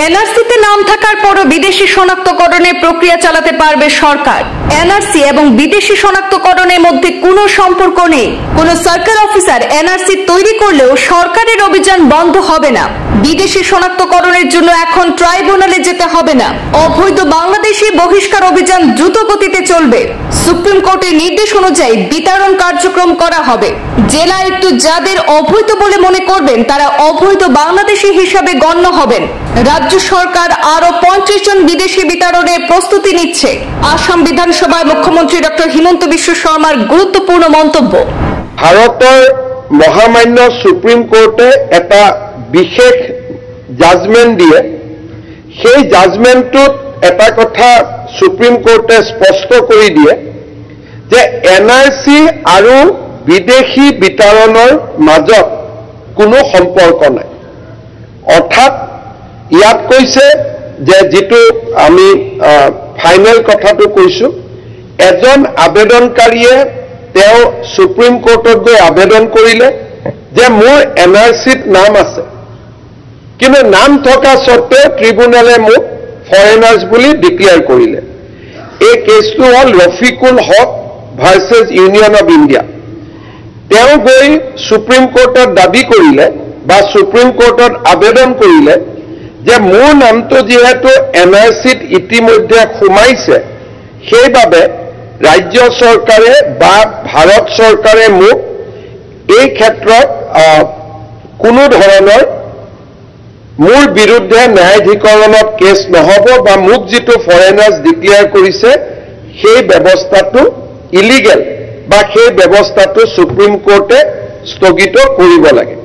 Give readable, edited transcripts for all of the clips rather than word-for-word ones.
এনআরসিতে নাম থাকার পরও বিদেশি শনাক্তকরণের প্রক্রিয়া চালাতে পারবে সরকার। এনআরসি এবং বিদেশি শনাক্তকরণের মধ্যে কোনো সম্পর্ক নেই। কোনো সার্কেল অফিসার এনআরসি তৈরি করলেও সরকারের অভিযান বন্ধ হবে না। বিদেশি শনাক্তকরণের জন্য এখন ট্রাইব্যুনালে যেতে হবে না। অবৈধ বাংলাদেশি বহিষ্কার অভিযান দ্রুত গতিতে চলবে। সুপ্রিম কোর্টের নির্দেশ অনুযায়ী বিতরণ কার্যক্রম করা হবে। জেলা আয়ুক্ত যাদের অবৈধ বলে মনে করবেন তারা অবৈধ বাংলাদেশি হিসাবে গণ্য হবেন। রাজ্য সরকার আরো 50 জন বিদেশি বিতরণের প্রস্তুতি নিচ্ছে। আসাম বিধানসভায় মুখ্যমন্ত্রী ডক্টর হিমন্ত বিশ্ব শর্মার গুরুত্বপূর্ণ মন্তব্য। ভারতের মহামান্য সুপ্রিম কোর্টে এটা বিশেষ জাজমেন্ট দিয়ে, সেই জাজমেন্টত এটা কথা সুপ্রিম কোর্টে স্পষ্ট কৰি দিয়ে যে এনআৰসি আৰু বিদেশী বিতৰণৰ মাজত কোনো সম্পৰ্ক নাই। অৰ্থাৎ ইয়াত কৈছে যে যিটো আমি ফাইনেল কথাটো কৈছো, এজন আবেদনকাৰীয়ে তেওঁ সুপ্ৰিম কোৰ্টত গৈ আবেদন কৰিলে যে মোৰ এনআৰসিত নাম আছে, কিন্তু নাম থকা সত্ত্বেও ট্ৰিব্যুনেলে মোক ফৰেনাৰ্ছ বুলি ডিক্লেয়াৰ কৰিলে। এই কেছটো হ'ল ৰফিকুল হক ভাৰ্চেছ ইউনিয়ন অফ ইণ্ডিয়া। তেওঁ গৈ সুপ্ৰিম কোৰ্টত দাবী কৰিলে বা সুপ্ৰিম কোৰ্টত আবেদন কৰিলে যে মোৰ নামটো যিহেতু এনআৰসিত ইতিমধ্যে সোমাইছে, সেইবাবে ৰাজ্য চৰকাৰে বা ভাৰত চৰকাৰে মোক এই ক্ষেত্ৰত কোনো ধৰণৰ মোৰ বিৰুদ্ধে ন্যায়াধিকৰণত কেছ নহব বা মোক যিটো ফৰেনাৰ্ছ ডিক্লেয়াৰ কৰিছে সেই ব্যৱস্থাটো ইলিগেল বা সেই ব্যৱস্থাটো সুপ্ৰিম কোৰ্টে স্থগিত কৰিব লাগে।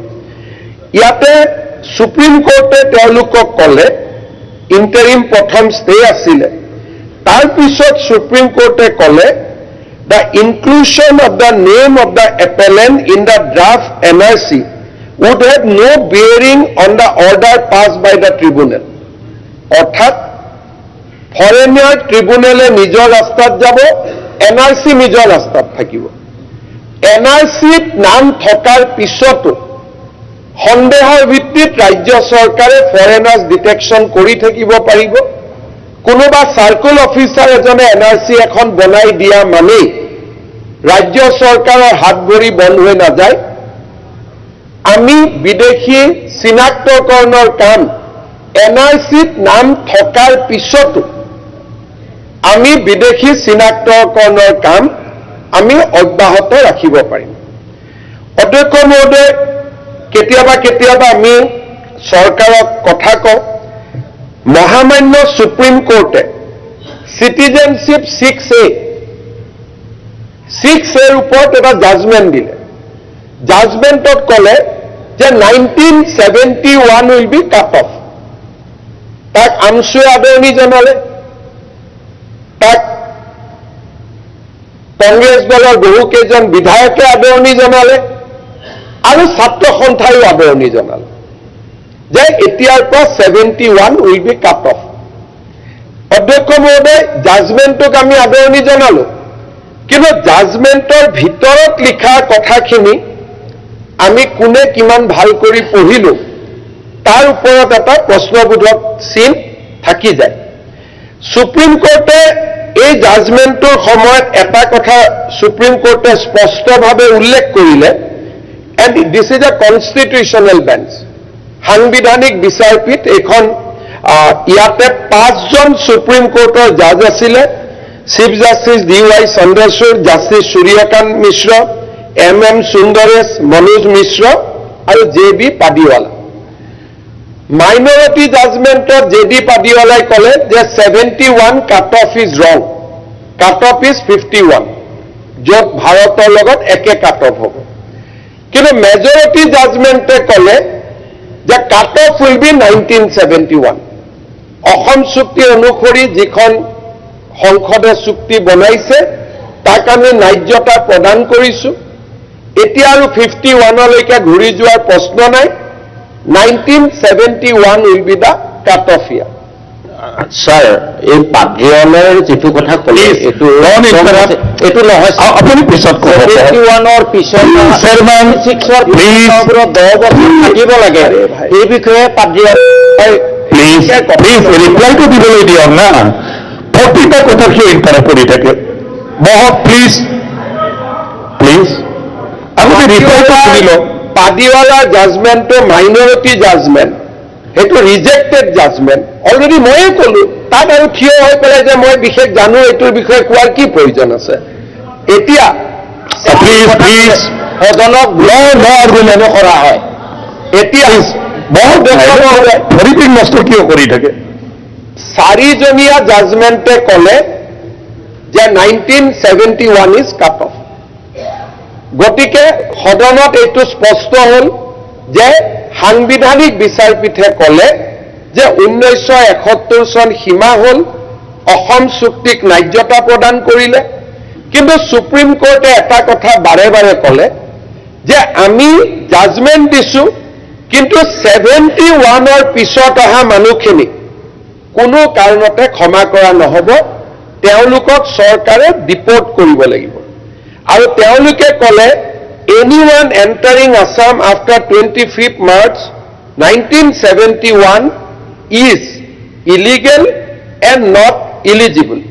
ইয়াতে সুপ্ৰিম কোৰ্টে তেওঁলোকক ক'লে ইণ্টাৰিম প্ৰথম ষ্টে আছিলে, তাৰ পিছত সুপ্ৰিম কোৰ্টে ক'লে the inclusion of the name of the appellant in the draft NRC would have no bearing on the order passed by the tribunal. অর্থাৎ ফরেনার ট্রিব্যুনেলে নিজৰ ৰাস্তাত যাব, এনআৰসি নিজৰ ৰাস্তাত থাকিব। এনআৰসিত নাম থকাৰ পিছতো সন্দেহৰ ভিত্তিত ৰাজ্য চৰকাৰে ফৰেনাৰ্ছ ডিটেকশ্যন কৰি থাকিব পাৰিব। কোনোবা চাৰ্কুল অফিচাৰ এজনে এনআৰসি এখন বনাই দিয়া মানেই ৰাজ্য চৰকাৰৰ হাত ভৰি বন্ধ হৈ নাযায়। আমি বিদেশী চিনাক্তকৰণৰ কাম এনআৰসিত নাম থকাৰ পিছতো আমি বিদেশী চিনাক্তকৰণৰ কাম আমি অব্যাহত ৰাখিব পাৰিম। অধ্যক্ষ মহোদয়, কেতিয়াবা কেতিয়াবা আমি চৰকাৰক কথা কওঁ, মহামান্য সুপ্ৰিম কোৰ্টে চিটিজেনশ্বিপ 6A ওপৰত এটা জাজমেণ্ট দিলে। জাজমেণ্টত ক'লে যে 1971 উইল বি কাট অফ। তাক আমচুৱে আদৰণি জনালে, তাক কংগ্ৰেছ দলৰ বহুকেইজন বিধায়কে আদৰণি জনালে আৰু ছাত্ৰ সন্থায়ো আদৰণি জনালে যে এতিয়াৰ পৰা 71 উইল বি কাট অফ। অধ্যক্ষ মহোদয়, জাজমেণ্টক আমি আদৰণি জনালো, কিন্তু জাজমেণ্টৰ ভিতৰত লিখা কথাখিনি আমি কোনে কিমান ভাল কৰি পঢ়িলো তাৰ ওপৰত এটা প্ৰশ্নবোধক চিন থাকি যায়। সুপ্ৰিম কোৰ্টে এই জাজমেণ্টৰ সময়ত এটা কথা সুপ্ৰিম কোৰ্টে স্পষ্টভাৱে উল্লেখ কৰিলে, and this is a constitutional bench, সাংবিধানিক বিচাৰপীঠ। এইখন ইয়াতে 5 জন সুপ্ৰিম কোৰ্টৰ জাজ আছিলে, chief justice DY Chandrachud, justice Surya Kant Mishra, MM Sundresh, Manoj Mishra আৰু JB পাদিৱালা। মাইনৰিটি জাজমেণ্টত JD পাদিৱালাই ক'লে যে 71 কাট অফ ইজ ৰং, কাট অফ ইজ 51, য'ত ভাৰতৰ লগত একে কাট অফ হ'ব। কিন্তু মেজৰিটি জাজমেণ্টে ক'লে যে cut off will be 1971। Assam চুক্তি অনুসৰি যিখন সংসদে চুক্তি বনাইছে তাক আমি ন্যায্যতা প্ৰদান কৰিছোঁ। এতিয়া আৰু 51লৈকে ঘূৰি যোৱাৰ প্ৰশ্ন নাই। 1971 will be the cut off year. Sir, এই পাদ্ৰিয়ালৰ যিটো কথা ক'লে এইটো নহয়, আপুনি পিছত ক'ব। 51ৰ পিছত 6ৰ 10 বছৰ থাকিব লাগে, এই বিষয়ে পাদ্ৰিয়াল ৰিপ্লাইটো দিবলৈ দিয়ক না, প্ৰতিটা কথা কিয় ইনফাৰে কৰি থাকে। মহক প্লিজ আগতে ৰিপ্লাইটো শুনি লওক। পাদিৱালাৰ জাজমেণ্টটো মাইনৰিটি জাজমেণ্ট, সেইটো ৰিজেক্টেড জাজমেণ্ট। অলৰেডি ময়ে ক'লো, তাত আৰু থিয় হৈ পেলাই যে মই বিশেষ জানো এইটোৰ বিষয়ে কোৱাৰ কি প্ৰয়োজন আছে। এতিয়া প্লিজ সদনক আৰ্গুমেণ্ট কৰা হয়। এতিয়া ভৰিপিক নষ্ট কিয় কৰি থাকে? 4জনীয়া জাজমেণ্টে ক'লে যে 1971 ইজ কাট অফ। গতিকে সদনত এইটো স্পষ্ট হ'ল যে সাংবিধানিক বিচাৰপীঠে ক'লে যে 1971 চন সীমা হ'ল, অসম চুক্তিক ন্যায্যতা প্ৰদান কৰিলে। কিন্তু সুপ্ৰিম কোৰ্টে এটা কথা বাৰে বাৰে ক'লে যে আমি জাজমেণ্ট দিছো, কিন্তু 71ৰ পিছত অহা মানুহখিনিক কোনো কাৰণতে ক্ষমা কৰা নহ'ব, তেওঁলোকক চৰকাৰে ডিপৰ্ট কৰিব লাগিব। আৰু তেওঁলোকে ক'লে anyone entering Assam after 25 March 1971 is illegal and not eligible.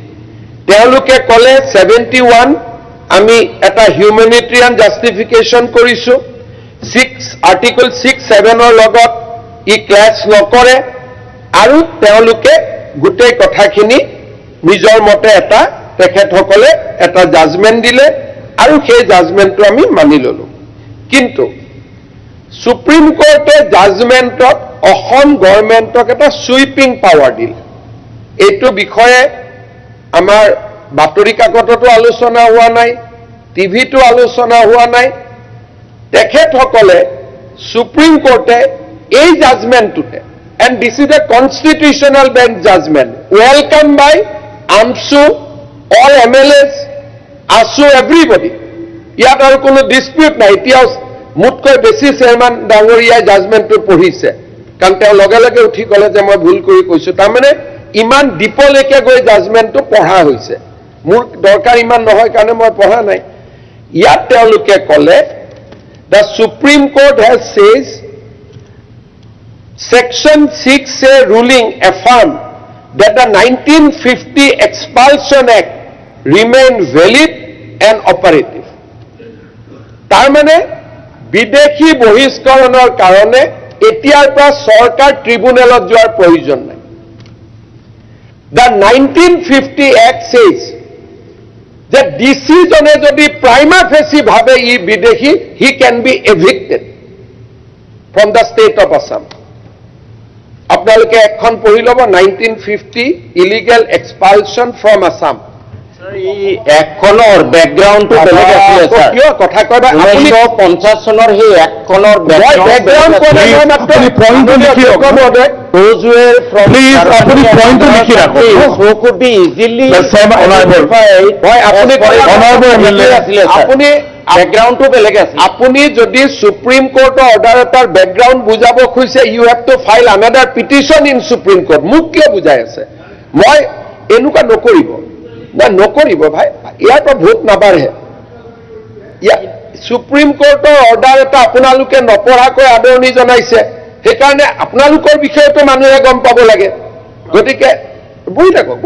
তেওঁলোকে ক'লে 71 আমি এটা হিউমেনিটেৰিয়ান জাষ্টিফিকেশ্যন কৰিছোঁ, আৰ্টিকল 6(7)ৰ লগত ই ক্লাছ নকৰে, আৰু তেওঁলোকে গোটেই কথাখিনি নিজৰ মতে এটা তেখেতসকলে এটা জাজমেণ্ট দিলে, আৰু সেই জাজমেণ্টটো আমি মানি ললোঁ। কিন্তু সুপ্ৰিম কোৰ্টে জাজমেণ্টত অসম গভৰ্ণমেণ্টক এটা সুইপিং পাৱাৰ দিলে। এইটো বিষয়ে আমাৰ বাতৰি কাকততো আলোচনা হোৱা নাই, টিভিতো আলোচনা হোৱা নাই। তেখেতসকলে সুপ্ৰিম কোৰ্টে এই জাজমেণ্টটোতে, and this is a constitutional bench judgement, welcome by AAMSU, all MLAs, AASU, everybody. ইয়াত আৰু কোনো ডিছপিউট নাই। এতিয়াও মোতকৈ বেছি চেয়াৰমেন ডাঙৰীয়াই জাজমেণ্টটো পঢ়িছে, কাৰণ তেওঁ লগে লগে উঠি ক'লে যে মই ভুল কৰি কৈছোঁ। তাৰমানে ইমান ডিপলৈকে গৈ জাজমেণ্টটো পঢ়া হৈছে। মোৰ দৰকাৰ ইমান নহয় কাৰণে মই পঢ়া নাই। ইয়াত তেওঁলোকে ক'লে the Supreme Court has says Section 6A ruling affirmed that the 1950 Expulsion Act remained valid and operative. তাৰমানে বিদেশী বহিষ্কৰণৰ কাৰণে এতিয়াৰ পৰা চৰকাৰ ট্ৰিব্যুনেলত যোৱাৰ প্ৰয়োজন নাই। The 1950 Act says যে ডিচি জনে যদি প্ৰাইমা ফেচি ভাবে ই বিদেশী, he can be evicted from the state of Assam. আপোনালোকে এখন পঢ়ি ল'ব, 1950 ইলিগেল এক্সপালছন ফ্ৰম আছাম। একখনৰ বেকগ্ৰাউণ্ডটো বেলেগ আছিলে স্যাৰ। কিয় কথা কবা? 1950 চনৰ সেই একখনৰ বেকগ্ৰাউণ্ড আপুনি পইণ্টটো লিখি ৰাখক। Those were from আপুনি পইণ্টটো লিখি ৰাখক। So could be easily আপুনি বেকগ্ৰাউণ্ডটো বেলেগ আছে। আপুনি যদি সুপ্ৰিম কোৰ্টৰ অৰ্ডাৰ এটাৰ বেকগ্ৰাউণ্ড বুজাব খুজিছে, you have to file another petition in Supreme Court. মোক কিয় বুজাই আছে? মই এনেকুৱা নকৰিব না, নকৰিব ভাই, ইয়াৰ পৰা ভোট নাবাঢ়ে। সুপ্ৰিম কোৰ্টৰ অৰ্ডাৰ এটা আপোনালোকে নপঢ়াকৈ আদৰণি জনাইছে, সেইকাৰণে আপোনালোকৰ বিষয়েতো মানুহে গম পাব লাগে। গতিকে বহি থাকক।